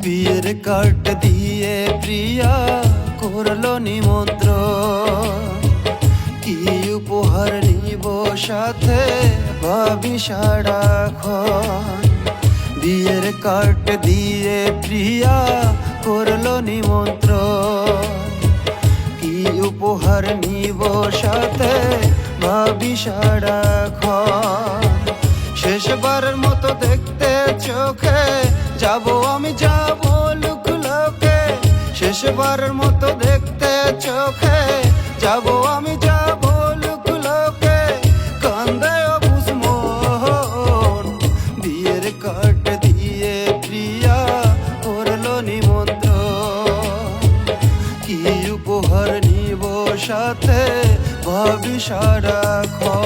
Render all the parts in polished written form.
বিয়ের কার্ড দিয়ে প্রিয়া করলো নিমন্ত্রণ, কি উপহার নিব সাথে ভাবি সারাক্ষণ। বিয়ের কার্ড দিয়ে প্রিয়া করলো নিমন্ত্রণ, কি উপহার নিব সাথে ভাবি সারাক্ষণ। শেষবারের মতো দেখতে চোখে যাব আমি, যাব লুকলোকে। শেষবারের মতো দেখতে চোখে যাব আমি, যাব লুকলোকে। কান্দে অবুঝ মন, বিয়ের কার্ড দিয়ে প্রিয়া করলো নিমন্ত্রণ, কি উপহার নিব সাথে ভাবি সারাক্ষণ।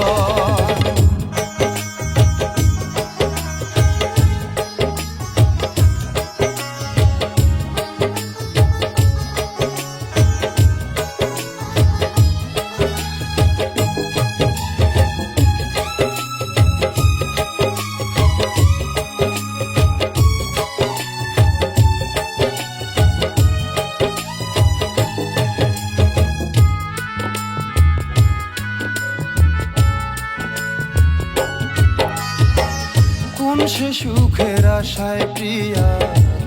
কোন সে সুখের আশায় প্রিয়া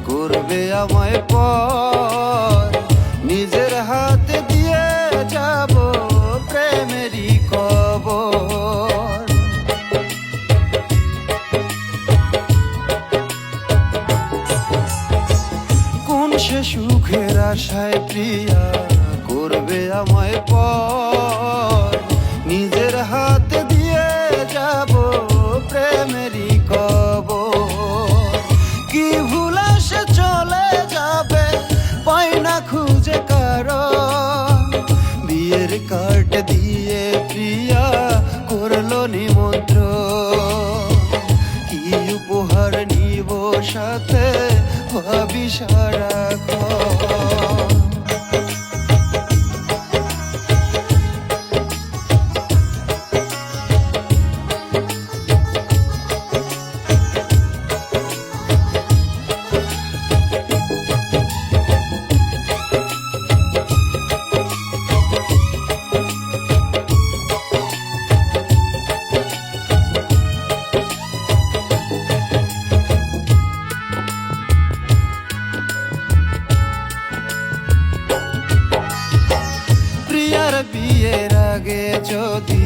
করবে আমায় পর, নিজের হাতে দিয়ে যাব প্রেমেরই কবর। কোন সে সুখের আশায় প্রিয়া করবে আমায় পর, নিজের হাতে দিয়ে যাব প্রেমেরই কবর। কি ভুল সে চলে যাবে পাই না খুঁজে কারণ, বিয়ের কার্ড দিয়ে প্রিয়া করলো নিমন্ত্রণ, কি উপহার নিব সাথে ভাবি সারাক্ষণ। বিয়ের আগে যদি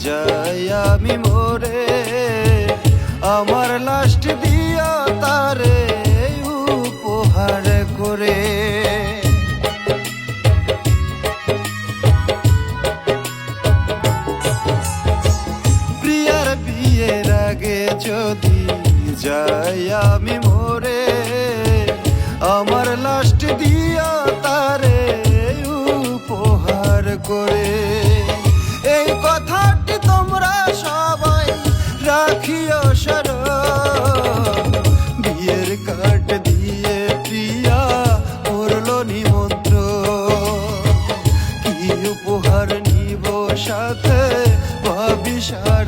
যাই আমি মরে, আমার লাস্ট দিয়া তারে উপহার করে। প্রিয়ার বিয়ের আগে যদি যাই আমি মরে, আমার লাস্ট দিয়া তারে উপহার করে। এই কথাটি তোমরা সবাই রাখিও স্মরণ, বিয়ের কার্ড দিয়ে প্রিয়া করলো নিমন্ত্রণ, কি উপহার নিব সাথে ভাবি সারা।